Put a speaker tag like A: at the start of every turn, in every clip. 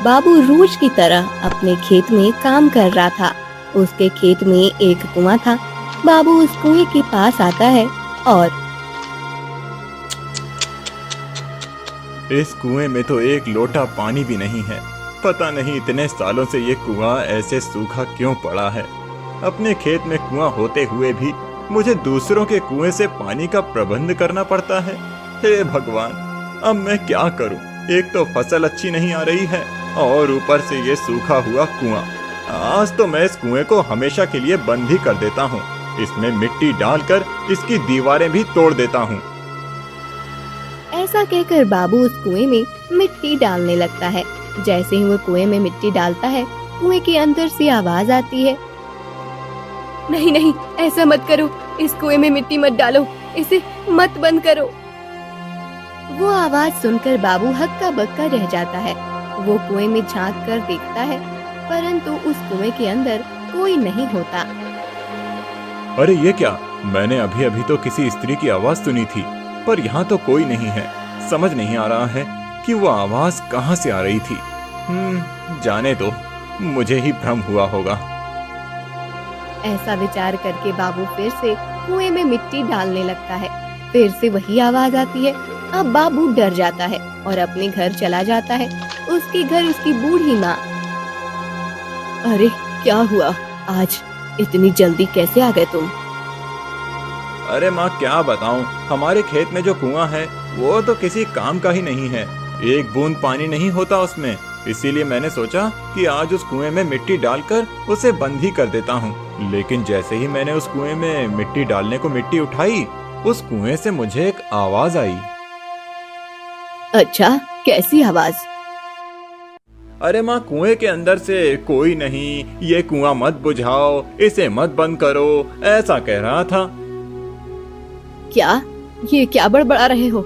A: बाबू रोज की तरह अपने खेत में काम कर रहा था। उसके खेत में एक कुआं था। बाबू उस कुएं के पास आता है और
B: इस कुएं में तो एक लोटा पानी भी नहीं है। पता नहीं इतने सालों से ये कुआं ऐसे सूखा क्यों पड़ा है। अपने खेत में कुआं होते हुए भी मुझे दूसरों के कुएं से पानी का प्रबंध करना पड़ता है। हे भगवान, अब मैं क्या करूं? एक तो फसल अच्छी नहीं आ रही है और ऊपर से ये सूखा हुआ कुआं। आज तो मैं इस कुएं को हमेशा के लिए बंद ही कर देता हूँ। इसमें मिट्टी डालकर इसकी दीवारें भी तोड़ देता हूँ।
A: ऐसा कहकर बाबू उस कुएं में मिट्टी डालने लगता है। जैसे ही वो कुएं में मिट्टी डालता है, कुएं के अंदर से आवाज आती है, नहीं नहीं, ऐसा मत करो, इस कुएं में मिट्टी मत डालो, इसे मत बंद करो। वो आवाज सुनकर बाबू हक्का बक्का रह जाता है। वो कुएं में झांक कर देखता है, परंतु उस कुएं के अंदर कोई नहीं होता।
B: अरे ये क्या? मैंने अभी अभी तो किसी स्त्री की आवाज सुनी थी, पर यहाँ तो कोई नहीं है। समझ नहीं आ रहा है कि वो आवाज कहाँ से आ रही थी। जाने दो, मुझे ही भ्रम हुआ होगा।
A: ऐसा विचार करके बाबू फिर से कुएं में मिट्टी डालने लगता है। फिर से वही आवाज आती है। अब बाबू डर जाता है और अपने घर चला जाता है। उसके घर उसकी बूढ़ी माँ। अरे क्या हुआ? आज इतनी जल्दी कैसे आ गए तुम?
B: अरे माँ, क्या बताऊं, हमारे खेत में जो कुआं है वो तो किसी काम का ही नहीं है। एक बूंद पानी नहीं होता उसमें। इसीलिए मैंने सोचा कि आज उस कुएं में मिट्टी डालकर उसे बंद ही कर देता हूँ। लेकिन जैसे ही मैंने उस कुएं में मिट्टी डालने को मिट्टी उठाई, उस कुएं से मुझे एक आवाज आई।
A: अच्छा, कैसी आवाज?
B: अरे माँ, कुएं के अंदर से कोई नहीं, ये कुआं मत बुझाओ, इसे मत बंद करो, ऐसा कह रहा था।
A: क्या? ये क्या बड़बड़ा रहे हो?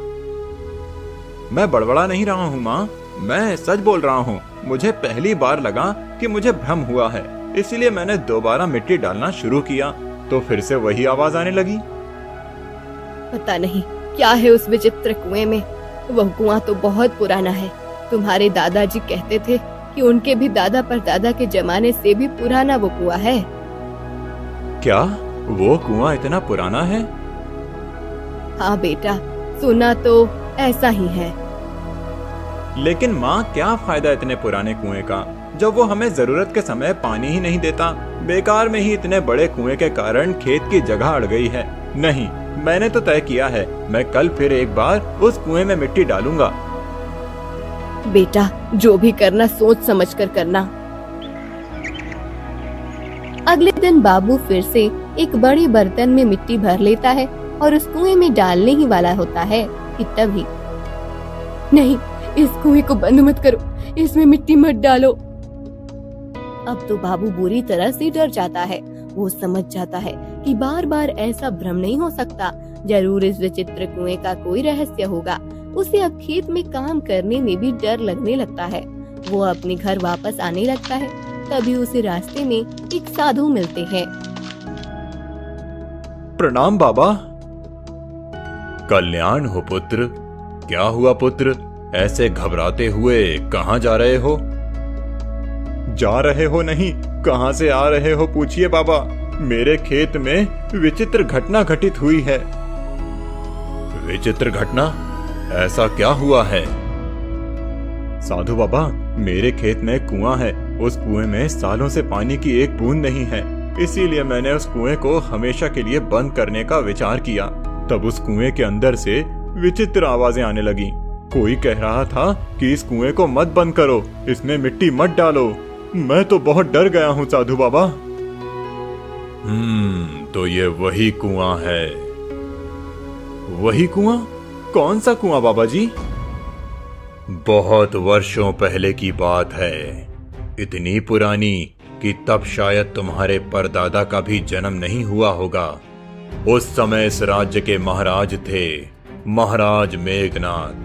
B: मैं बड़बड़ा नहीं रहा हूँ माँ, मैं सच बोल रहा हूँ। मुझे पहली बार लगा कि मुझे भ्रम हुआ है, इसीलिए मैंने दोबारा मिट्टी डालना शुरू किया तो फिर से वही आवाज आने लगी।
A: पता नहीं क्या है उस विचित्र कुएं में। वह कुआं तो बहुत पुराना है। तुम्हारे दादाजी कहते थे कि उनके भी दादा परदादा के जमाने से भी पुराना वो कुआं है।
B: क्या वो कुआं इतना पुराना है?
A: हाँ बेटा, सुना तो ऐसा ही है।
B: लेकिन माँ, क्या फायदा इतने पुराने कुएं का जब वो हमें जरूरत के समय पानी ही नहीं देता। बेकार में ही इतने बड़े कुएं के कारण खेत की जगह अड़ गई है। नहीं, मैंने तो तय किया है, मैं कल फिर एक बार उस कुएं में मिट्टी डालूंगा।
A: बेटा, जो भी करना सोच समझ कर करना। अगले दिन बाबू फिर से एक बड़े बर्तन में मिट्टी भर लेता है और उस कुएं में डालने ही वाला होता है कि तभी, नहीं, इस कुएं को बंद मत करो, इसमें मिट्टी मत डालो। अब तो बाबू बुरी तरह से डर जाता है। वो समझ जाता है कि बार बार ऐसा भ्रम नहीं हो सकता। जरूर इस विचित्र कुएं का कोई रहस्य होगा। उसे अब खेत में काम करने में भी डर लगने लगता है। वो अपने घर वापस आने लगता है। तभी उसे रास्ते में एक साधु मिलते हैं।
B: प्रणाम बाबा। कल्याण हो पुत्र। क्या हुआ पुत्र, ऐसे घबराते हुए कहाँ जा रहे हो? जा रहे हो नहीं, कहाँ से आ रहे हो पूछिए बाबा। मेरे खेत में विचित्र घटना घटित हुई है। विचित्र घटना? ऐसा क्या हुआ है? साधु बाबा, मेरे खेत में कुआं है। उस कुएं में सालों से पानी की एक बूंद नहीं है। इसीलिए मैंने उस कुएं को हमेशा के लिए बंद करने का विचार किया। तब उस कुएं के अंदर से विचित्र आवाजें आने लगी। कोई कह रहा था कि इस कुएं को मत बंद करो, इसमें मिट्टी मत डालो। मैं तो बहुत डर गया हूँ साधु बाबा। तो ये वही कुआं है। वही कुआं? कौन सा कुआं बाबा जी? बहुत वर्षों पहले की बात है। इतनी पुरानी कि तब शायद तुम्हारे परदादा का भी जन्म नहीं हुआ होगा। उस समय इस राज्य के महाराज थे, महाराज मेघनाथ।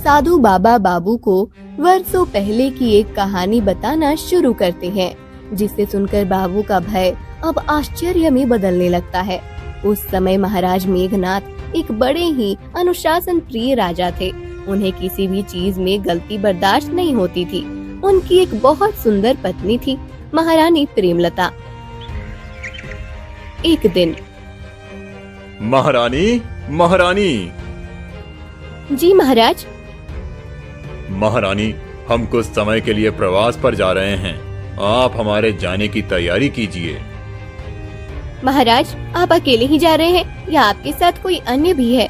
A: साधु बाबा बाबू को वर्षों पहले की एक कहानी बताना शुरू करते हैं, जिसे सुनकर बाबू का भय अब आश्चर्य में बदलने लगता है। उस समय महाराज मेघनाथ एक बड़े ही अनुशासन प्रिय राजा थे। उन्हें किसी भी चीज में गलती बर्दाश्त नहीं होती थी। उनकी एक बहुत सुंदर पत्नी थी, महारानी प्रेमलता। एक दिन,
B: महारानी, महारानी।
A: जी महाराज।
B: महारानी, हम कुछ समय के लिए प्रवास पर जा रहे हैं, आप हमारे जाने की तैयारी कीजिए।
A: महाराज, आप अकेले ही जा रहे हैं या आपके साथ कोई अन्य भी है?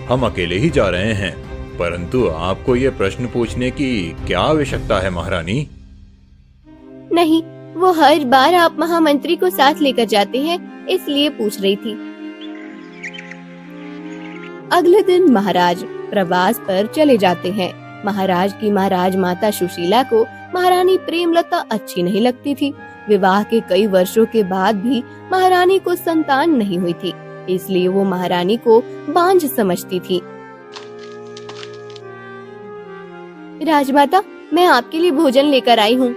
B: हम अकेले ही जा रहे हैं, परंतु आपको ये प्रश्न पूछने की क्या आवश्यकता है महारानी?
A: नहीं, वो हर बार आप महामंत्री को साथ लेकर जाते हैं, इसलिए पूछ रही थी। अगले दिन महाराज प्रवास पर चले जाते हैं। महाराज की माँ राजमाता सुशीला को महारानी प्रेमलता अच्छी नहीं लगती थी। विवाह के कई वर्षों के बाद भी महारानी को संतान नहीं हुई थी, इसलिए वो महारानी को बांझ समझती थी। राजमाता, मैं आपके लिए भोजन लेकर आई हूँ।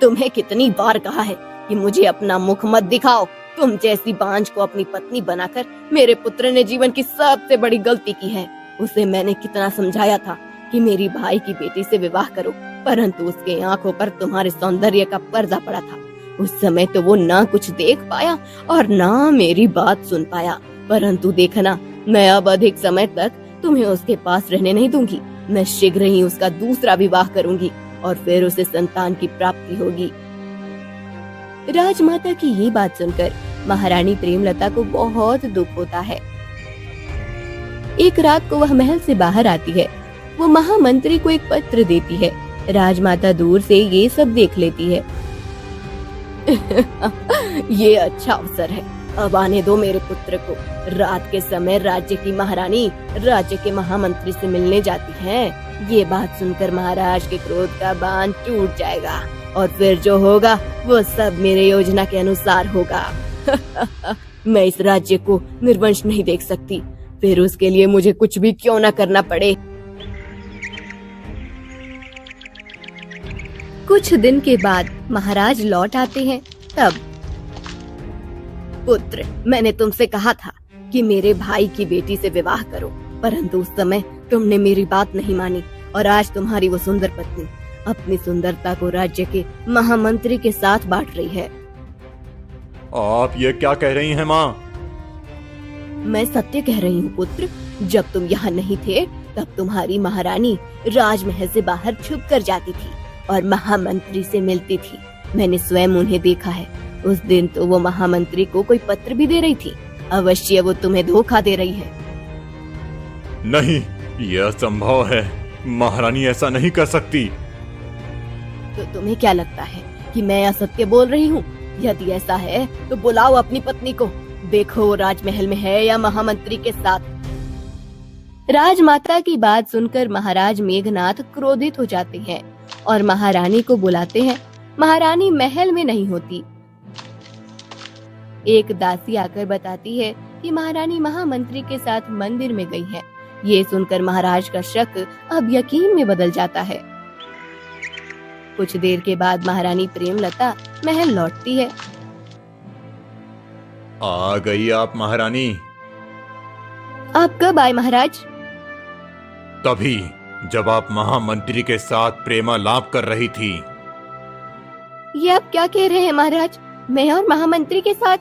A: तुम्हें कितनी बार कहा है कि मुझे अपना मुख मत दिखाओ। तुम जैसी बांझ को अपनी पत्नी बनाकर मेरे पुत्र ने जीवन की सबसे बड़ी गलती की है। उसे मैंने कितना समझाया था कि मेरी भाई की बेटी से विवाह करो, परंतु उसके आंखों पर तुम्हारे सौंदर्य का पर्दा पड़ा था। उस समय तो वो ना कुछ देख पाया और ना मेरी बात सुन पाया। परंतु देखना, मैं अब अधिक समय तक तुम्हें उसके पास रहने नहीं दूंगी। मैं शीघ्र ही उसका दूसरा विवाह करूंगी और फिर उसे संतान की प्राप्ति होगी। राजमाता की ये बात सुनकर महारानी प्रेमलता को बहुत दुख होता है। एक रात को वह महल से बाहर आती है। वो महामंत्री को एक पत्र देती है। राजमाता दूर से ये सब देख लेती है। ये अच्छा अवसर है, अब आने दो मेरे पुत्र को। रात के समय राज्य की महारानी राज्य के महामंत्री से मिलने जाती है। ये बात सुनकर महाराज के क्रोध का बांध टूट जाएगा और फिर जो होगा वो सब मेरे योजना के अनुसार होगा। मैं इस राज्य को निर्वंश नहीं देख सकती, फिर उसके लिए मुझे कुछ भी क्यों न करना पड़े। कुछ दिन के बाद महाराज लौट आते हैं। तब, पुत्र, मैंने तुमसे कहा था कि मेरे भाई की बेटी से विवाह करो, परंतु उस समय तुमने मेरी बात नहीं मानी और आज तुम्हारी वो सुंदर पत्नी अपनी सुंदरता को राज्य के महामंत्री के साथ बांट रही है।
B: आप ये क्या कह रही हैं माँ?
A: मैं सत्य कह रही हूँ पुत्र। जब तुम यहाँ नहीं थे तब तुम्हारी महारानी राजमहल से बाहर छुप कर जाती थी और महामंत्री से मिलती थी। मैंने स्वयं उन्हें देखा है। उस दिन तो वो महामंत्री को कोई पत्र भी दे रही थी। अवश्य वो तुम्हें धोखा दे रही है।
B: नहीं, यह असंभव है। महारानी ऐसा नहीं कर सकती।
A: तो तुम्हें क्या लगता है कि मैं असत्य बोल रही हूँ? यदि ऐसा है तो बुलाओ अपनी पत्नी को। देखो वो राजमहल में है या महामंत्री के साथ। राजमाता की बात सुनकर महाराज मेघनाथ क्रोधित हो जाते हैं और महारानी को बुलाते हैं। महारानी महल में नहीं होती। एक दासी आकर बताती है कि महारानी महामंत्री के साथ मंदिर में गई है। ये सुनकर महाराज का शक अब यकीन में बदल जाता है। कुछ देर के बाद महारानी प्रेमलता महल लौटती है।
B: आ गई आप महारानी?
A: आप कब आए महाराज?
B: तभी, जब आप महामंत्री के साथ प्रेमालाप कर रही थी।
A: ये आप क्या कह रहे हैं महाराज? मैं और महामंत्री के साथ?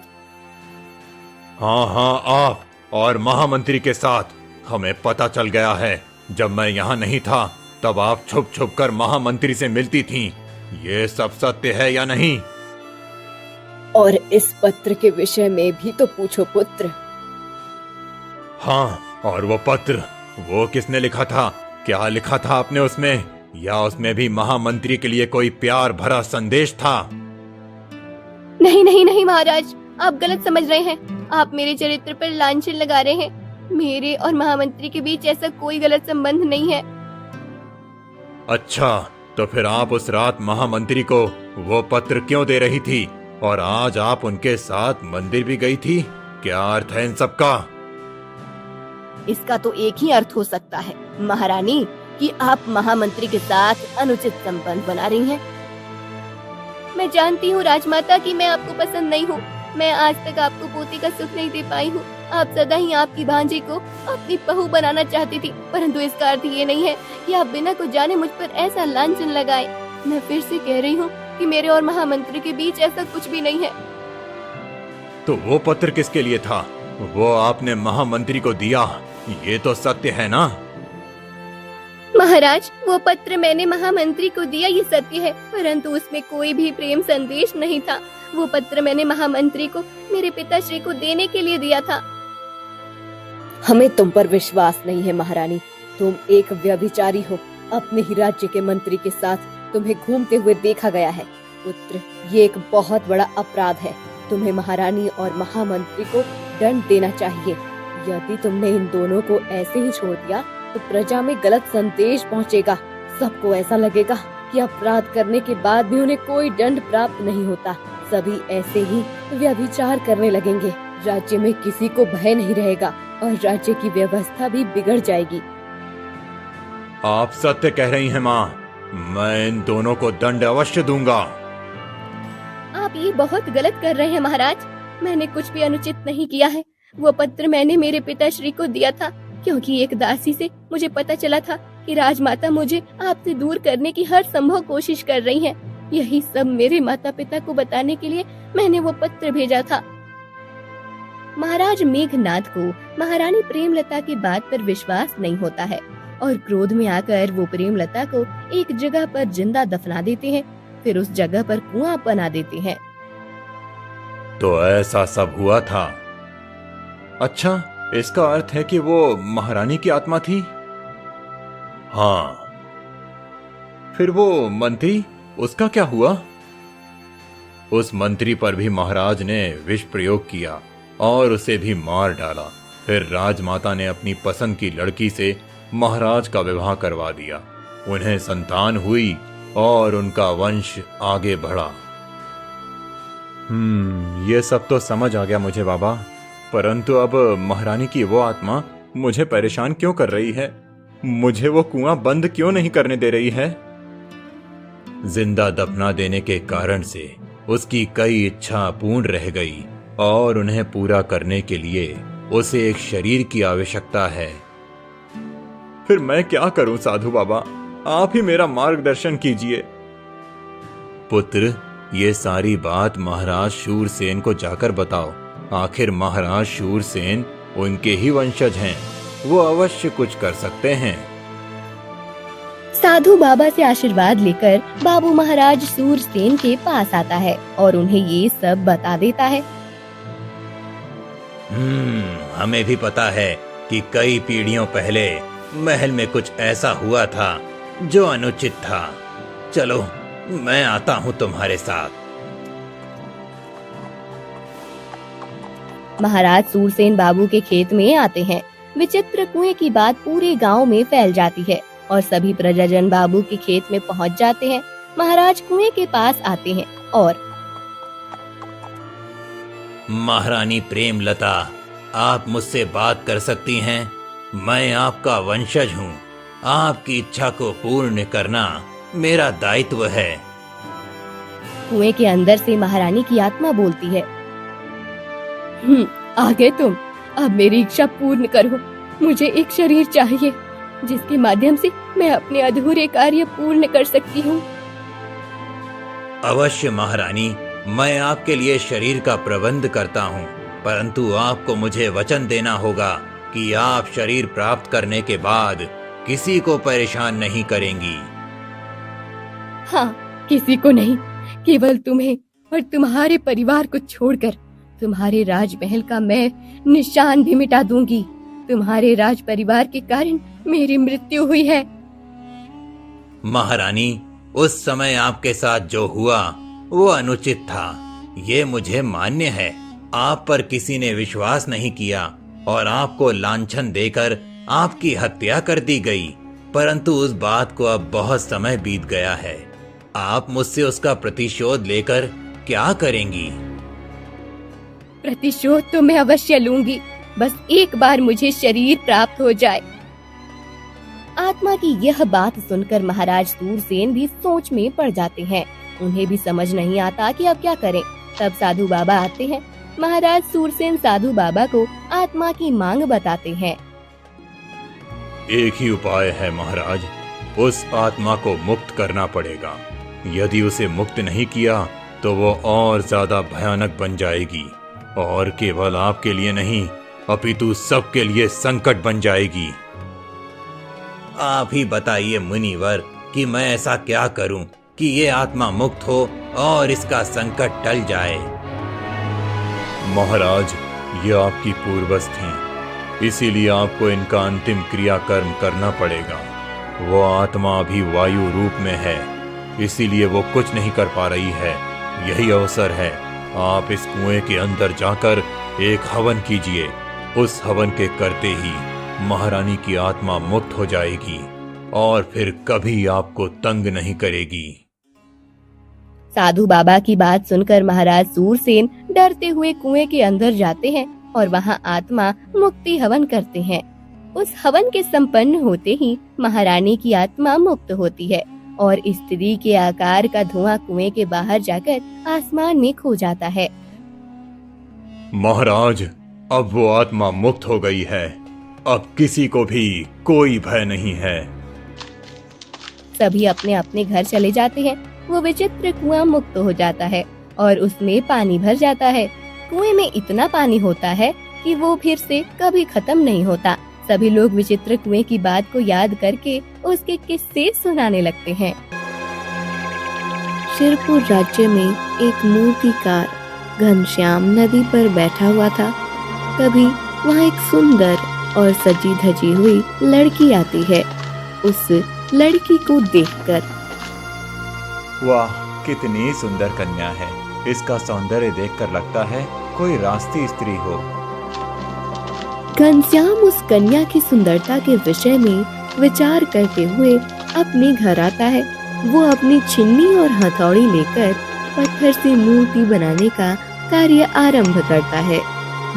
B: हाँ, आप और महामंत्री के साथ। हमें पता चल गया है, जब मैं यहाँ नहीं था तब आप छुप छुप कर महामंत्री से मिलती थीं। ये सब सत्य है या नहीं?
A: और इस पत्र के विषय में भी तो पूछो पुत्र।
B: हाँ, और वो पत्र, वो किसने लिखा था? क्या लिखा था आपने उसमें? या उसमें भी महामंत्री के लिए कोई प्यार भरा संदेश था?
A: नहीं नहीं नहीं महाराज, आप गलत समझ रहे हैं। आप मेरे चरित्र पर लांछन लगा रहे हैं। मेरे और महामंत्री के बीच ऐसा कोई गलत संबंध नहीं है।
B: अच्छा, तो फिर आप उस रात महामंत्री को वो पत्र क्यों दे रही थी? और आज आप उनके साथ मंदिर भी गई थी। क्या अर्थ है इन सब का?
A: इसका तो एक ही अर्थ हो सकता है महारानी, कि आप महामंत्री के साथ अनुचित संबंध बना रही हैं। मैं जानती हूँ राजमाता कि मैं आपको पसंद नहीं हूँ, मैं आज तक आपको पोते का सुख नहीं दे पाई हूँ। आप सदा ही आपकी भांजी को अपनी बहू बनाना चाहती थी, परंतु इसका अर्थ ये नहीं है कि आप बिना कुछ जाने मुझ पर ऐसा लांछन लगाए। मैं फिर से कह रही हूँ कि मेरे और महामंत्री के बीच ऐसा कुछ भी नहीं है।
B: तो वो पत्र किसके लिए था? वो आपने महामंत्री को दिया, ये तो सत्य है ना?
A: महाराज, वो पत्र मैंने महामंत्री को दिया, ये सत्य है, परंतु उसमें कोई भी प्रेम संदेश नहीं था। वो पत्र मैंने महामंत्री को मेरे पिताश्री को देने के लिए दिया था।
C: हमें तुम पर विश्वास नहीं है महारानी। तुम एक व्यभिचारी हो। अपने ही राज्य के मंत्री के साथ तुम्हें घूमते हुए देखा गया है। पुत्र, ये एक बहुत बड़ा अपराध है। तुम्हें महारानी और महामंत्री को दंड देना चाहिए। यदि तुमने इन दोनों को ऐसे ही छोड़ दिया तो प्रजा में गलत संदेश पहुंचेगा। सबको ऐसा लगेगा कि अपराध करने के बाद भी उन्हें कोई दंड प्राप्त नहीं होता। सभी ऐसे ही व्यभिचार करने लगेंगे। राज्य में किसी को भय नहीं रहेगा और राज्य की व्यवस्था भी बिगड़ जाएगी।
B: आप सत्य कह रही हैं माँ। मैं इन दोनों को दंड अवश्य दूंगा।
A: आप ये बहुत गलत कर रहे हैं महाराज। मैंने कुछ भी अनुचित नहीं किया है। वो पत्र मैंने मेरे पिताश्री को दिया था, क्योंकि एक दासी से मुझे पता चला था कि राजमाता मुझे आपसे दूर करने की हर संभव कोशिश कर रही हैं। यही सब मेरे माता पिता को बताने के लिए मैंने वो पत्र भेजा था। महाराज मेघनाद को महारानी प्रेमलता की बात पर विश्वास नहीं होता है और क्रोध में आकर वो प्रेमलता को एक जगह पर जिंदा दफना देते हैं। फिर उस जगह पर कुआं बना देते हैं।
B: तो ऐसा सब हुआ था। अच्छा, इसका अर्थ है कि वो महारानी की आत्मा थी। हाँ, फिर वो मंत्री, उसका क्या हुआ? उस मंत्री पर भी महाराज ने विष प्रयोग किया और उसे भी मार डाला। फिर राजमाता ने अपनी पसंद की लड़की से महाराज का विवाह करवा दिया। उन्हें संतान हुई और उनका वंश आगे बढ़ा। ये सब तो समझ आ गया मुझे बाबा, परंतु अब महारानी की वो आत्मा मुझे परेशान क्यों कर रही है? मुझे वो कुआं बंद क्यों नहीं करने दे रही है? जिंदा दफना देने के कारण से उसकी कई इच्छा पूर्ण रह गई और उन्हें पूरा करने के लिए उसे एक शरीर की आवश्यकता है। फिर मैं क्या करूं साधु बाबा? आप ही मेरा मार्गदर्शन कीजिए। पुत्र, ये सारी बात महाराज शूरसेन को जाकर बताओ। आखिर महाराज शूरसेन उनके ही वंशज हैं, वो अवश्य कुछ कर सकते हैं।
A: साधु बाबा से आशीर्वाद लेकर बाबू महाराज शूरसेन के पास आता है और उन्हें ये सब बता देता है।
B: हमें भी पता है कि कई पीढ़ियों पहले महल में कुछ ऐसा हुआ था जो अनुचित था। चलो, मैं आता हूँ तुम्हारे साथ।
A: महाराज शूरसेन बाबू के खेत में आते हैं। विचित्र कुएं की बात पूरे गांव में फैल जाती है और सभी प्रजाजन बाबू के खेत में पहुंच जाते हैं। महाराज कुएं के पास आते हैं और
B: महारानी प्रेमलता, आप मुझसे बात कर सकती हैं? मैं आपका वंशज हूँ। आपकी इच्छा को पूर्ण करना मेरा दायित्व है।
A: कुएं के अंदर से महारानी की आत्मा बोलती है, आ गए तुम। अब मेरी इच्छा पूर्ण करो। मुझे एक शरीर चाहिए जिसके माध्यम से मैं अपने अधूरे कार्य पूर्ण कर सकती हूँ।
B: अवश्य महारानी, मैं आपके लिए शरीर का प्रबंध करता हूँ, परंतु आपको मुझे वचन देना होगा कि आप शरीर प्राप्त करने के बाद किसी को परेशान नहीं करेंगी।
A: हाँ, किसी को नहीं, केवल तुम्हें और तुम्हारे परिवार को छोड़कर तुम्हारे राजमहल का मैं निशान भी मिटा दूंगी। तुम्हारे राज परिवार के कारण मेरी मृत्यु हुई है।
B: महारानी, उस समय आपके साथ जो हुआ वो अनुचित था, ये मुझे मान्य है। आप पर किसी ने विश्वास नहीं किया और आपको लांछन देकर आपकी हत्या कर दी गई, परंतु उस बात को अब बहुत समय बीत गया है। आप मुझसे उसका प्रतिशोध लेकर क्या करेंगी?
A: प्रतिशोध तो मैं अवश्य लूंगी, बस एक बार मुझे शरीर प्राप्त हो जाए। आत्मा की यह बात सुनकर महाराज शूरसेन भी सोच में पड़ जाते हैं। उन्हें भी समझ नहीं आता कि अब क्या करें। तब साधु बाबा आते हैं महाराज सूरसेन साधु बाबा को आत्मा की मांग बताते हैं।
B: एक ही उपाय है महाराज, उस आत्मा को मुक्त करना पड़ेगा। यदि उसे मुक्त नहीं किया तो वो और ज्यादा भयानक बन जाएगी और केवल आपके लिए नहीं अपितु सबके लिए संकट बन जाएगी। आप ही बताइए मुनिवर कि मैं ऐसा क्या करूं कि ये आत्मा मुक्त हो और इसका संकट टल जाए। महाराज, ये आपकी पूर्वज थी, इसीलिए आपको इनका अंतिम क्रियाकर्म करना पड़ेगा। वो आत्मा अभी वायु रूप में है, इसीलिए वो कुछ नहीं कर पा रही है। यही अवसर है, आप इस कुएं के अंदर जाकर एक हवन कीजिए। उस हवन के करते ही महारानी की आत्मा मुक्त हो जाएगी और फिर कभी आपको तंग नहीं करेगी।
A: साधु बाबा की बात सुनकर महाराज सूरसेन डरते हुए कुएं के अंदर जाते हैं और वहां आत्मा मुक्ति हवन करते हैं। उस हवन के संपन्न होते ही महारानी की आत्मा मुक्त होती है और स्त्री के आकार का धुआं कुएं के बाहर जाकर आसमान में खो जाता है।
B: महाराज, अब वो आत्मा मुक्त हो गई है, अब किसी को भी कोई भय नहीं है।
A: सभी अपने अपने घर चले जाते हैं। वो विचित्र कुआं मुक्त हो जाता है और उसमें पानी भर जाता है। कुएं में इतना पानी होता है कि वो फिर से कभी खत्म नहीं होता। सभी लोग विचित्र कुएं की बात को याद करके उसके किस्से सुनाने लगते हैं। शिरपुर राज्य में एक मूर्तिकार घनश्याम नदी पर बैठा हुआ था। तभी वहाँ एक सुंदर और सजी धजी हुई लड़की आती है। उस लड़की को देखकर,
B: वाह, कितनी सुंदर कन्या है। इसका सौंदर्य देखकर लगता है कोई रास्ती स्त्री हो।
A: घनश्याम उस कन्या की सुंदरता के विषय में विचार करते हुए अपने घर आता है। वो अपनी छिन्नी और हथौड़ी लेकर पत्थर से मूर्ति बनाने का कार्य आरंभ करता है।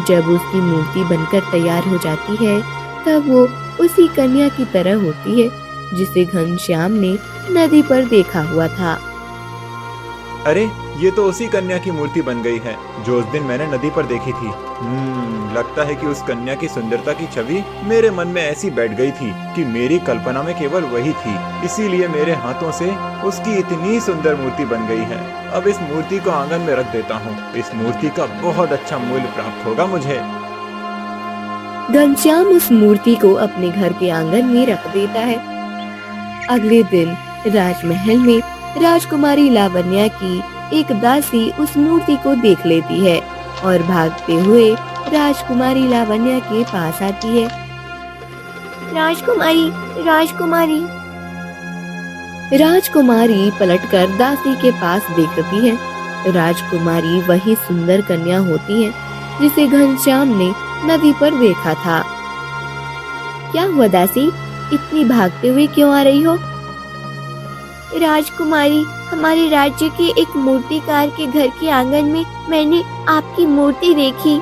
A: जब उसकी मूर्ति बनकर तैयार हो जाती है तब वो उसी कन्या की तरह होती है जिसे घनश्याम ने नदी पर देखा हुआ था।
B: अरे, ये तो उसी कन्या की मूर्ति बन गई है जो उस दिन मैंने नदी पर देखी थी। लगता है कि उस कन्या की सुंदरता की छवि मेरे मन में ऐसी बैठ गई थी कि मेरी कल्पना में केवल वही थी, इसीलिए मेरे हाथों से उसकी इतनी सुंदर मूर्ति बन गई है। अब इस मूर्ति को आंगन में रख देता हूँ। इस मूर्ति का बहुत अच्छा मूल्य प्राप्त होगा मुझे।
A: घनश्याम उस मूर्ति को अपने घर के आंगन में रख देता है। अगले दिन राजमहल में राजकुमारी लावण्या की एक दासी उस मूर्ति को देख लेती है और भागते हुए राजकुमारी लावण्या के पास आती है। राजकुमारी, राजकुमारी। राजकुमारी पलटकर दासी के पास देखती है। राजकुमारी वही सुंदर कन्या होती है जिसे घनश्याम ने नदी पर देखा था। क्या हुआ दासी, इतनी भागते हुए क्यों आ रही हो? राजकुमारी, हमारे राज्य के एक मूर्तिकार के घर के आंगन में मैंने आपकी मूर्ति देखी।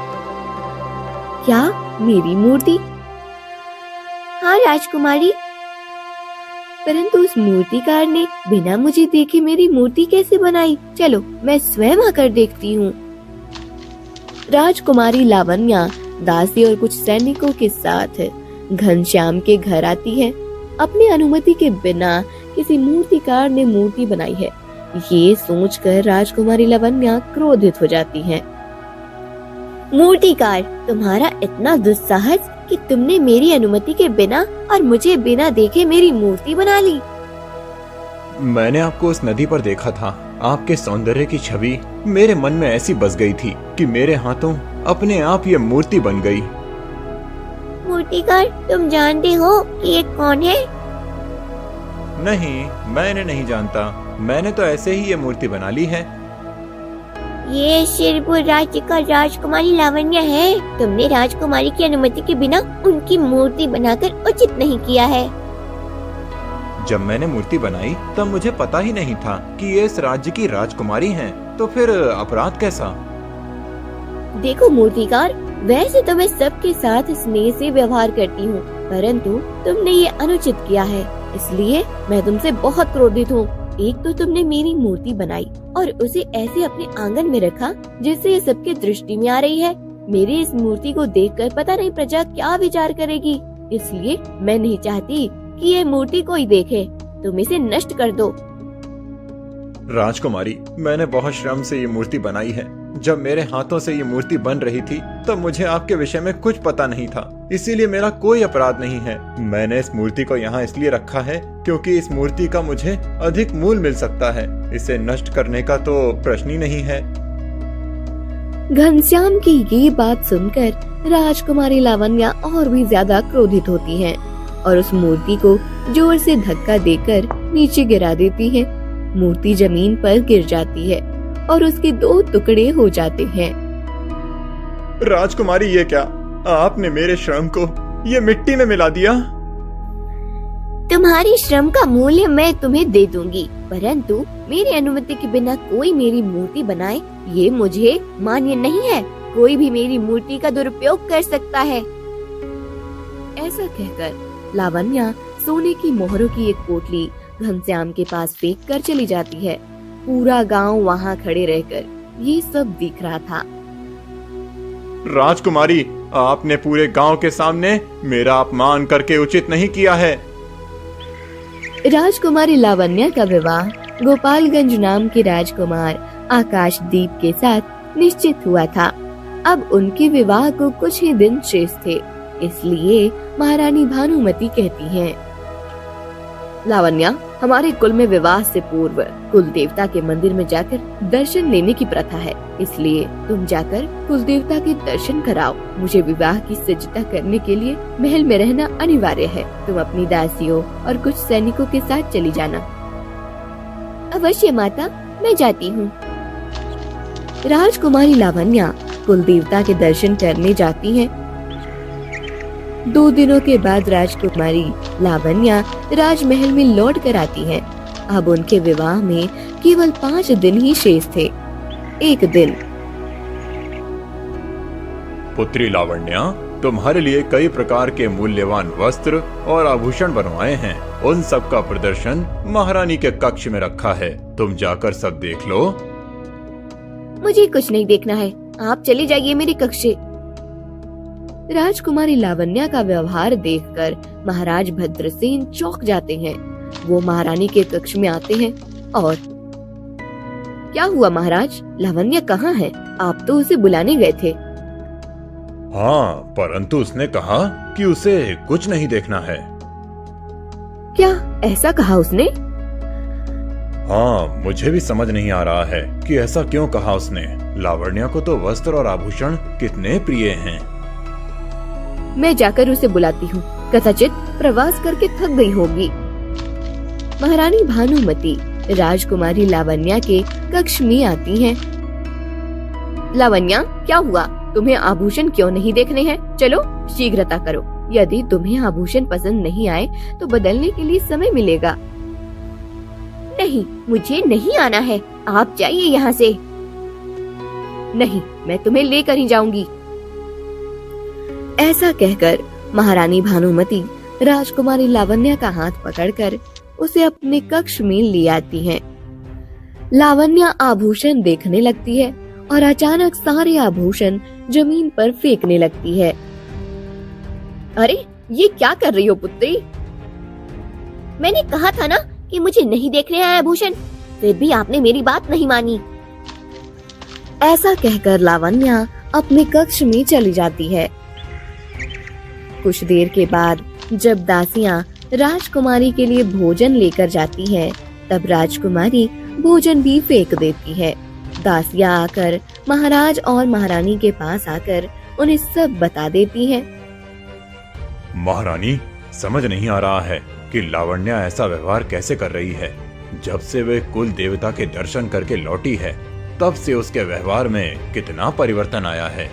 A: क्या, मेरी मूर्ति? हाँ राजकुमारी, परंतु उस मूर्तिकार ने बिना मुझे देखे मेरी मूर्ति कैसे बनाई? चलो मैं स्वयं आकर देखती हूँ। राजकुमारी लावण्या दासी और कुछ सैनिकों के साथ घनश्याम के घर आती है। अपनी अनुमति के बिना किसी मूर्तिकार ने मूर्ति बनाई है, ये सोचकर राजकुमारी लावण्या क्रोधित हो जाती है। मूर्तिकार, तुम्हारा इतना दुस्साहस कि तुमने मेरी अनुमति के बिना और मुझे बिना देखे मेरी मूर्ति बना ली।
B: मैंने आपको उस नदी पर देखा था। आपके सौंदर्य की छवि मेरे मन में ऐसी बस गई थी कि मेरे हाथों अपने आप ये मूर्ति बन गई।
A: मूर्तिकार, तुम जानते हो कि ये कौन है?
B: नहीं, मैंने नहीं जानता। मैंने तो ऐसे ही ये मूर्ति बना ली है।
A: ये शिरपुर राज्य का राजकुमारी लावण्या है। तुमने राजकुमारी की अनुमति के बिना उनकी मूर्ति बनाकर उचित नहीं किया है।
B: जब मैंने मूर्ति बनाई तब मुझे पता ही नहीं था कि ये इस राज्य की राजकुमारी हैं। तो फिर अपराध कैसा?
A: देखो मूर्तिकार, वैसे तो मैं सबके साथ स्नेह से व्यवहार करती हूँ, परंतु तुमने ये अनुचित किया है, इसलिए मैं तुमसे बहुत क्रोधित हूँ।
C: एक तो तुमने मेरी मूर्ति बनाई और उसे ऐसे अपने आंगन में रखा जिससे ये सबके दृष्टि में आ रही है। मेरी इस मूर्ति को देखकर पता नहीं प्रजा क्या विचार करेगी, इसलिए मैं नहीं चाहती कि ये मूर्ति कोई देखे। तुम इसे नष्ट कर दो।
B: राजकुमारी, मैंने बहुत श्रम से ये मूर्ति बनाई है। जब मेरे हाथों से ये मूर्ति बन रही थी तब मुझे आपके विषय में कुछ पता नहीं था, इसीलिए मेरा कोई अपराध नहीं है। मैंने इस मूर्ति को यहाँ इसलिए रखा है क्योंकि इस मूर्ति का मुझे अधिक मूल मिल सकता है। इसे नष्ट करने का तो प्रश्न ही नहीं है।
A: घनश्याम की ये बात सुनकर राजकुमारी लावण्या और भी ज्यादा क्रोधित होती हैं और उस मूर्ति को जोर से धक्का देकर नीचे गिरा देती है। मूर्ति जमीन पर गिर जाती है और उसके 2 टुकड़े हो जाते हैं।
B: राजकुमारी, ये क्या? आपने मेरे श्रम को ये मिट्टी में मिला दिया।
C: तुम्हारी श्रम का मूल्य मैं तुम्हें दे दूंगी, परंतु मेरी अनुमति के बिना कोई मेरी मूर्ति बनाए ये मुझे मान्य नहीं है। कोई भी मेरी मूर्ति का दुरुपयोग कर सकता है।
A: ऐसा कहकर लावण्या सोने की मोहरों की एक पोटली घनश्याम के पास फेंक कर चली जाती है। पूरा गांव वहां खड़े रहकर ये सब दिख रहा था।
B: राजकुमारी, आपने पूरे गांव के सामने मेरा अपमान करके उचित नहीं किया है।
A: राजकुमारी लावण्या का विवाह गोपालगंज नाम के राजकुमार आकाशदीप के साथ निश्चित हुआ था। अब उनके विवाह को कुछ ही दिन शेष थे, इसलिए महारानी भानुमति कहती हैं, लावण्या, हमारे कुल में विवाह से पूर्व कुल देवता के मंदिर में जाकर दर्शन लेने की प्रथा है, इसलिए तुम जाकर कुल देवता के दर्शन कराओ। मुझे विवाह की सज्जता करने के लिए महल में रहना अनिवार्य है। तुम अपनी दासियों और कुछ सैनिकों के साथ चली जाना।
C: अवश्य माता, मैं जाती हूँ।
A: राजकुमारी लावण्या कुल देवता के दर्शन करने जाती हैं। 2 दिनों के बाद राजकुमारी लावण्या राजमहल में लौट कर आती हैं। अब उनके विवाह में केवल 5 दिन ही शेष थे। एक दिन,
B: पुत्री लावण्या, तुम्हारे लिए कई प्रकार के मूल्यवान वस्त्र और आभूषण बनवाए हैं। उन सब का प्रदर्शन महारानी के कक्ष में रखा है। तुम जाकर सब देख लो।
C: मुझे कुछ नहीं देखना है, आप चले जाइए मेरे कक्ष से।
A: राजकुमारी लावण्या का व्यवहार देखकर महाराज भद्रसेन चौंक जाते हैं। वो महारानी के कक्ष में आते हैं और क्या हुआ महाराज, लावण्या कहाँ है? आप तो उसे बुलाने गए थे।
B: हाँ, परंतु उसने कहा कि उसे कुछ नहीं देखना है।
A: क्या ऐसा कहा उसने?
B: हाँ, मुझे भी समझ नहीं आ रहा है कि ऐसा क्यों कहा उसने। लावण्या को तो वस्त्र और आभूषण कितने प्रिय हैं।
A: मैं जाकर उसे बुलाती हूँ, कदाचित प्रवास करके थक गई होगी। महारानी भानुमति राजकुमारी लावण्या के कक्ष में आती हैं। लावण्या, क्या हुआ? तुम्हें आभूषण क्यों नहीं देखने हैं? चलो शीघ्रता करो। यदि तुम्हें आभूषण पसंद नहीं आए तो बदलने के लिए समय मिलेगा।
C: नहीं, मुझे नहीं आना है, आप जाइए यहाँ से।
A: नहीं, मैं तुम्हें लेकर ही जाऊंगी। ऐसा कहकर महारानी भानुमति राजकुमारी लावण्या का हाथ पकड़कर उसे अपने कक्ष में ले आती हैं। लावण्या आभूषण देखने लगती है और अचानक सारे आभूषण जमीन पर फेंकने लगती है।
C: अरे, ये क्या कर रही हो पुत्री? मैंने कहा था ना कि मुझे नहीं देखने हैं आभूषण, फिर भी आपने मेरी बात नहीं मानी।
A: ऐसा कहकर लावण्या अपने कक्ष में चली जाती है। कुछ देर के बाद जब दासियां राजकुमारी के लिए भोजन लेकर जाती हैं, तब राजकुमारी भोजन भी फेंक देती है। दासियां आकर महाराज और महारानी के पास आकर उन्हें सब बता देती हैं।
B: महारानी, समझ नहीं आ रहा है कि लावण्या ऐसा व्यवहार कैसे कर रही है। जब से वे कुल देवता के दर्शन करके लौटी है, तब से उसके व्यवहार में कितना परिवर्तन आया है।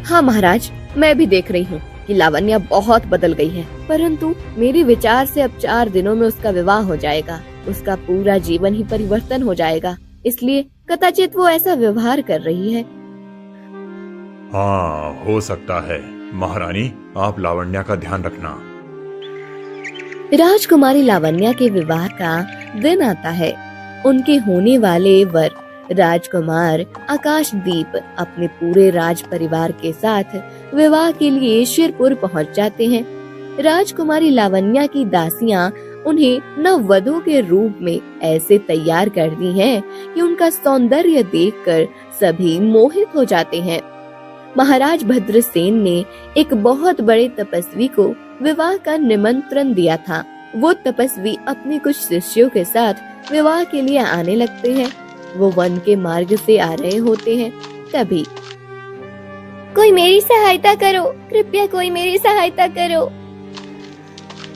A: हाँ महाराज, मैं भी देख रही हूँ कि लावण्या बहुत बदल गई है, परंतु मेरे विचार से अब 4 दिनों में उसका विवाह हो जाएगा। उसका पूरा जीवन ही परिवर्तन हो जाएगा, इसलिए कदाचित वो ऐसा व्यवहार कर रही है।
B: हाँ, हो सकता है। महारानी, आप लावण्या का ध्यान रखना।
A: राजकुमारी लावण्या के विवाह का
C: दिन आता है। उनके होने वाले वर राजकुमार आकाशदीप अपने पूरे राज परिवार के साथ विवाह के लिए शिरपुर पहुंच जाते हैं। राजकुमारी लावण्या की दासियां उन्हें नववधू के रूप में ऐसे तैयार करती हैं कि उनका सौंदर्य देखकर सभी मोहित हो जाते हैं। महाराज भद्रसेन ने एक बहुत बड़े तपस्वी को विवाह का निमंत्रण दिया था। वो तपस्वी अपने कुछ शिष्यों के साथ विवाह के लिए आने लगते हैं। वो वन के मार्ग से आ रहे होते हैं। तभी
A: कोई मेरी सहायता करो, कृपया कोई मेरी सहायता करो।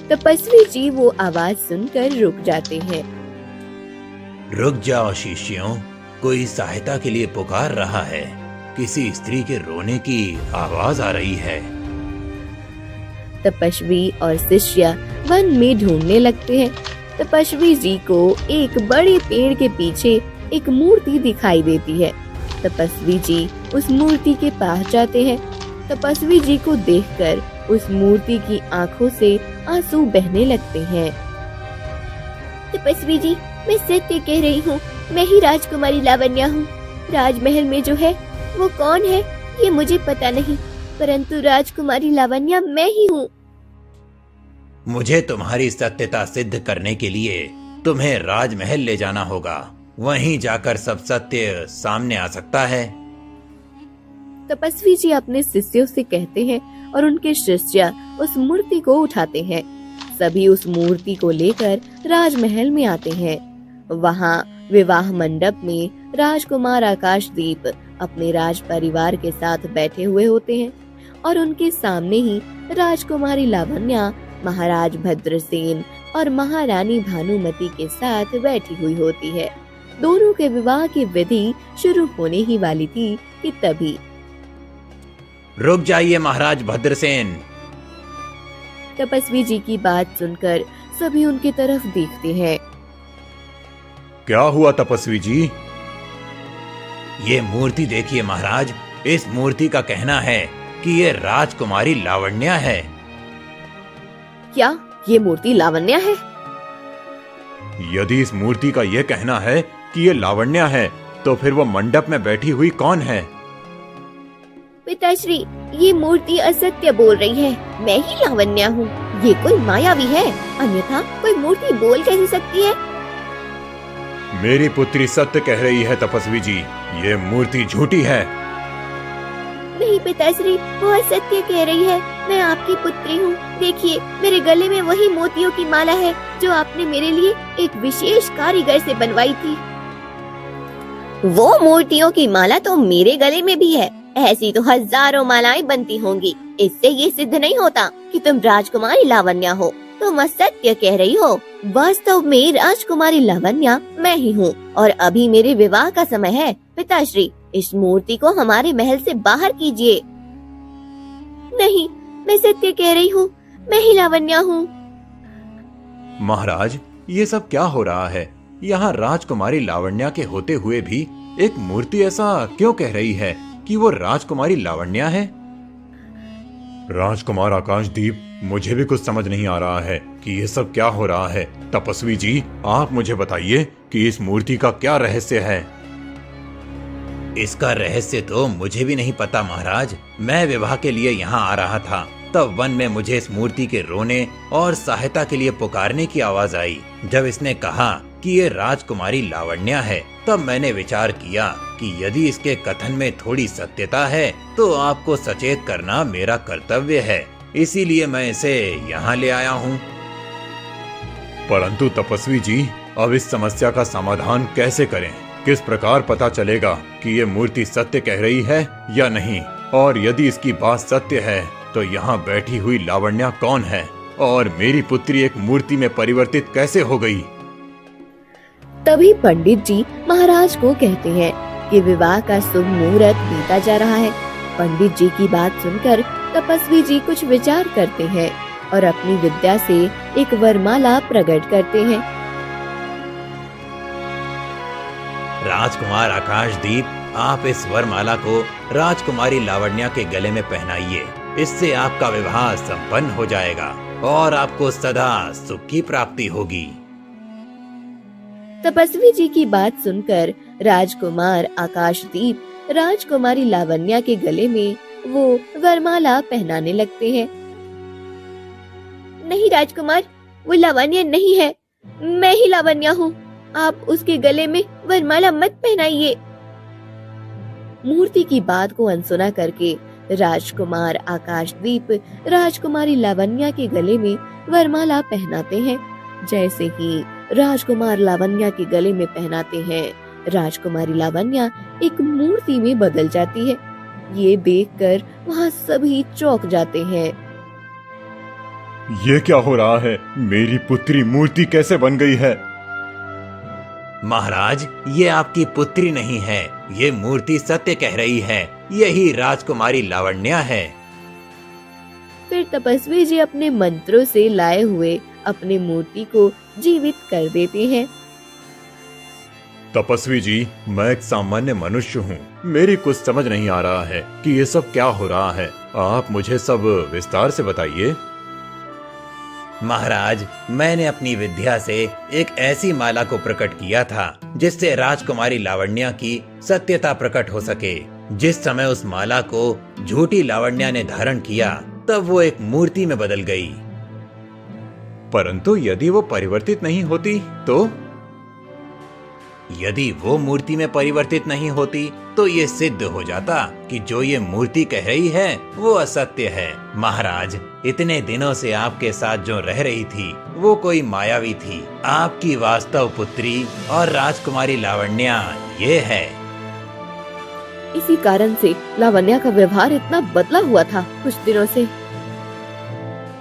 C: तपस्वी जी वो आवाज सुनकर रुक जाते हैं।
D: रुक जाओ शिष्यों, कोई सहायता के लिए पुकार रहा है। किसी स्त्री के रोने की आवाज आ रही है।
C: तपस्वी और शिष्य वन में ढूंढने लगते हैं। तपस्वी जी को एक बड़े पेड़ के पीछे एक मूर्ति दिखाई देती है। तपस्वी जी उस मूर्ति के पास जाते हैं। तपस्वी जी को देखकर उस मूर्ति की आंखों से आंसू बहने लगते हैं।
A: तपस्वी जी, मैं सत्य कह रही हूँ, मैं ही राजकुमारी लावण्या हूँ। राजमहल में जो है वो कौन है ये मुझे पता नहीं, परंतु राजकुमारी लावण्या मैं ही हूँ।
D: मुझे तुम्हारी सत्यता सिद्ध करने के लिए तुम्हें राजमहल ले जाना होगा। वहीं जाकर सब सत्य सामने आ सकता है।
C: तपस्वी जी अपने शिष्यों से कहते हैं और उनके शिष्य उस मूर्ति को उठाते हैं। सभी उस मूर्ति को लेकर राजमहल में आते हैं। वहाँ विवाह मंडप में राजकुमार आकाशदीप अपने राज परिवार के साथ बैठे हुए होते हैं और उनके सामने ही राजकुमारी लावण्या महाराज भद्रसेन और महारानी भानुमति के साथ बैठी हुई होती है। दोनों के विवाह की विधि शुरू होने ही वाली थी कि तभी
D: रुक जाइए महाराज भद्रसेन।
C: तपस्वी जी की बात सुनकर सभी उनकी तरफ देखते हैं।
B: क्या हुआ तपस्वी जी?
D: ये मूर्ति देखिए महाराज। इस मूर्ति का कहना है कि ये राजकुमारी लावण्या है।
C: क्या ये मूर्ति लावण्या है?
B: यदि इस मूर्ति का ये कहना है कि ये लावण्या है, तो फिर वो मंडप में बैठी हुई कौन है?
A: पिताश्री, ये मूर्ति असत्य बोल रही है। मैं ही लावण्या हूँ। ये कोई मायावी है, अन्यथा कोई मूर्ति बोल कैसे सकती है?
B: मेरी पुत्री सत्य कह रही है तपस्वी जी, ये मूर्ति झूठी है।
A: नहीं पिताश्री, वो असत्य कह रही है। मैं आपकी पुत्री हूँ। देखिए, मेरे गले में वही मोतियों की माला है जो आपने मेरे लिए एक विशेष कारीगर से बनवाई थी। वो मूर्तियों की माला तो मेरे गले में भी है। ऐसी तो हजारों मालाएं बनती होंगी। इससे ये सिद्ध नहीं होता कि तुम राजकुमारी लावण्या हो। तुम असत्य कह रही हो। वास्तव में राजकुमारी लावण्या मैं ही हूँ और अभी मेरे विवाह का समय है। पिताश्री, इस मूर्ति को हमारे महल से बाहर कीजिए। नहीं, मैं सत्य कह रही हूँ। मैं ही लावण्या हूँ।
B: महाराज, ये सब क्या हो रहा है? यहाँ राजकुमारी लावण्या के होते हुए भी एक मूर्ति ऐसा क्यों कह रही है कि वो राजकुमारी लावण्या है? राजकुमार आकाशदीप, मुझे भी कुछ समझ नहीं आ रहा है कि ये सब क्या हो रहा है। तपस्वी जी, आप मुझे बताइए कि इस मूर्ति का क्या रहस्य है?
D: इसका रहस्य तो मुझे भी नहीं पता महाराज। मैं विवाह के लिए यहाँ आ रहा था, तब वन में मुझे इस मूर्ति के रोने और सहायता के लिए पुकारने की आवाज आई। जब इसने कहा कि ये राजकुमारी लावण्या है, तब मैंने विचार किया कि यदि इसके कथन में थोड़ी सत्यता है तो आपको सचेत करना मेरा कर्तव्य है। इसीलिए मैं इसे यहाँ ले आया हूँ।
B: परंतु तपस्वी जी, अब इस समस्या का समाधान कैसे करें? किस प्रकार पता चलेगा कि ये मूर्ति सत्य कह रही है या नहीं? और यदि इसकी बात सत्य है तो यहाँ बैठी हुई लावण्या कौन है? और मेरी पुत्री एक मूर्ति में परिवर्तित कैसे हो गई?
C: तभी पंडित जी महाराज को कहते हैं कि विवाह का शुभ मुहूर्त बीता जा रहा है। पंडित जी की बात सुनकर तपस्वी जी कुछ विचार करते हैं और अपनी विद्या से एक वरमाला प्रकट करते हैं।
D: राजकुमार आकाशदीप, आप इस वरमाला को राजकुमारी लावण्या के गले में पहनाइए। इससे आपका विवाह संपन्न हो जाएगा और आपको सदा सुख की प्राप्ति होगी।
A: तपस्वी जी की बात सुनकर राजकुमार आकाशदीप राजकुमारी लावण्या के गले में वो वरमाला पहनाने लगते हैं। नहीं राजकुमार, वो लावण्या नहीं है, मैं ही लावण्या हूँ। आप उसके गले में वरमाला मत पहनाइए। मूर्ति की बात को अनसुना करके राजकुमार आकाशदीप राजकुमारी लावण्या के गले में वरमाला पहनाते हैं। जैसे ही राजकुमार लावण्या के गले में पहनाते हैं, राजकुमारी लावण्या एक मूर्ति में बदल जाती है। ये देखकर वहाँ सभी चौंक जाते हैं।
B: ये क्या हो रहा है? मेरी पुत्री मूर्ति कैसे बन गई है?
D: महाराज, ये आपकी पुत्री नहीं है, ये मूर्ति सत्य कह रही है। यही राजकुमारी लावण्या है।
A: फिर तपस्वी जी अपने मंत्रों से लाए हुए अपने मूर्ति को जीवित कर देते हैं।
B: तपस्वी जी, मैं एक सामान्य मनुष्य हूँ। मेरी कुछ समझ नहीं आ रहा है कि ये सब क्या हो रहा है। आप मुझे सब विस्तार से बताइए।
D: महाराज, मैंने अपनी विद्या से एक ऐसी माला को प्रकट किया था जिससे राजकुमारी लावण्या की सत्यता प्रकट हो सके। जिस समय उस माला को झूठी लावण्या ने धारण किया, तब वो एक मूर्ति में बदल गई।
B: परंतु यदि वो परिवर्तित नहीं होती तो?
D: यदि वो मूर्ति में परिवर्तित नहीं होती तो ये सिद्ध हो जाता कि जो ये मूर्ति कह रही है वो असत्य है। महाराज, इतने दिनों से आपके साथ जो रह रही थी वो कोई मायावी थी। आपकी वास्तव पुत्री और राजकुमारी लावण्या ये है।
A: इसी कारण से लावण्या का व्यवहार इतना बदला हुआ था कुछ दिनों से।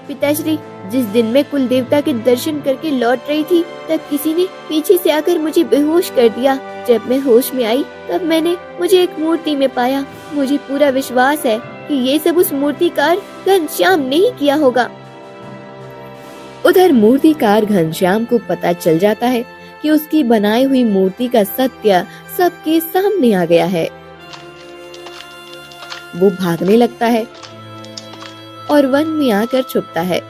A: पिताश्री, जिस दिन मैं कुल देवता के दर्शन करके लौट रही थी, तब किसी ने पीछे से आकर मुझे बेहोश कर दिया। जब मैं होश में आई, तब मैंने मुझे एक मूर्ति में पाया। मुझे पूरा विश्वास है कि ये सब उस मूर्तिकार घनश्याम ने ही किया होगा। उधर मूर्तिकार घनश्याम को पता चल जाता है कि उसकी बनाई हुई मूर्ति का सत्य सबके सामने आ गया है। वो भागने लगता है और वन में आकर छुपता है।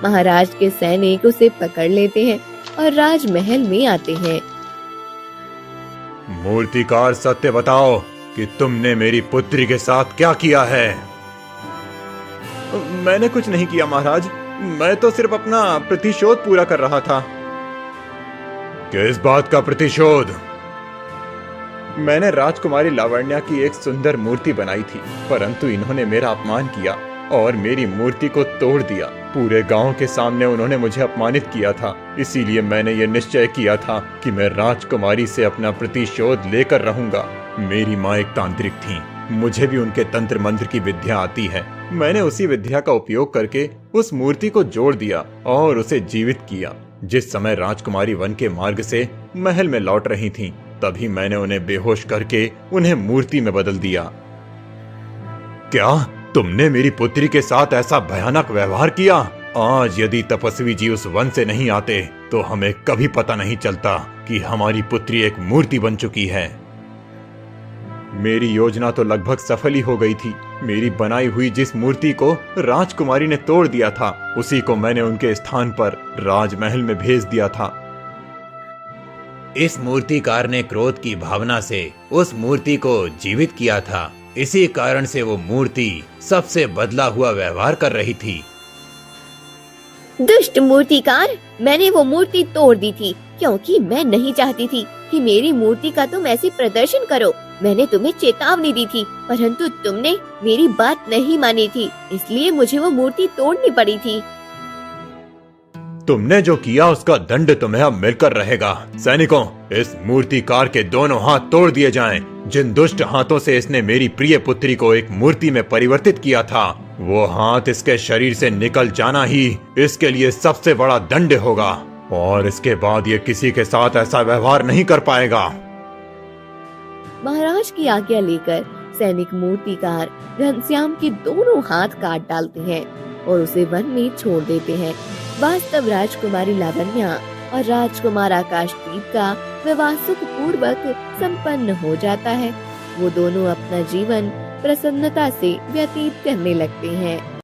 A: महाराज के सैनिक उसे पकड़ लेते हैं और राजमहल में आते हैं।
B: मूर्तिकार, सत्य बताओ कि तुमने मेरी पुत्री के साथ क्या किया है? मैंने कुछ नहीं किया महाराज, मैं तो सिर्फ अपना प्रतिशोध पूरा कर रहा था। किस बात का प्रतिशोध? मैंने राजकुमारी लावण्या की एक सुंदर मूर्ति बनाई थी, परंतु इन्होंने मेरा अपमान किया और मेरी मूर्ति को तोड़ दिया। पूरे गांव के सामने उन्होंने मुझे अपमानित किया था। इसीलिए मैंने ये निश्चय किया था कि मैं राजकुमारी से अपना प्रतिशोध लेकर रहूंगा। मेरी माँ एक तांत्रिक थी, मुझे भी उनके तंत्र मंत्र की विद्या आती है। मैंने उसी विद्या का उपयोग करके उस मूर्ति को जोड़ दिया और उसे जीवित किया। जिस समय राजकुमारी वन के मार्ग से महल में लौट रही थीं, तभी मैंने उन्हें बेहोश करके उन्हें मूर्ति में बदल दिया। क्या तुमने मेरी पुत्री के साथ ऐसा भयानक व्यवहार किया? आज यदि तपस्वी जी उस वन से नहीं आते तो हमें कभी पता नहीं चलता कि हमारी पुत्री एक मूर्ति बन चुकी है। मेरी योजना तो लगभग सफल ही हो गई थी। मेरी बनाई हुई जिस मूर्ति को राजकुमारी ने तोड़ दिया था, उसी को मैंने उनके स्थान पर राजमहल में भेज दिया था।
D: इस मूर्तिकार ने क्रोध की भावना से उस मूर्ति को जीवित किया था। इसी कारण से वो मूर्ति सबसे बदला हुआ व्यवहार कर रही थी।
A: दुष्ट मूर्तिकार, मैंने वो मूर्ति तोड़ दी थी क्योंकि मैं नहीं चाहती थी कि मेरी मूर्ति का तुम ऐसे प्रदर्शन करो। मैंने तुम्हें चेतावनी दी थी, परंतु तुमने मेरी बात नहीं मानी थी, इसलिए मुझे वो मूर्ति तोड़नी पड़ी थी।
B: तुमने जो किया उसका दंड तुम्हें अब मिलकर रहेगा। सैनिकों, इस मूर्तिकार के दोनों हाथ तोड़ दिए जाएं। जिन दुष्ट हाथों से इसने मेरी प्रिय पुत्री को एक मूर्ति में परिवर्तित किया था, वो हाथ इसके शरीर से निकल जाना ही इसके लिए सबसे बड़ा दंड होगा और इसके बाद ये किसी के साथ ऐसा व्यवहार नहीं कर पाएगा।
A: महाराज की आज्ञा लेकर सैनिक मूर्तिकार घनश्याम के दोनों हाथ काट डालते हैं और उसे वन में छोड़ देते हैं। वास्तव राजकुमारी लावण्या और राजकुमार आकाशदीप का विवाह सुख पूर्वक संपन्न हो जाता है। वो दोनों अपना जीवन प्रसन्नता से व्यतीत करने लगते हैं।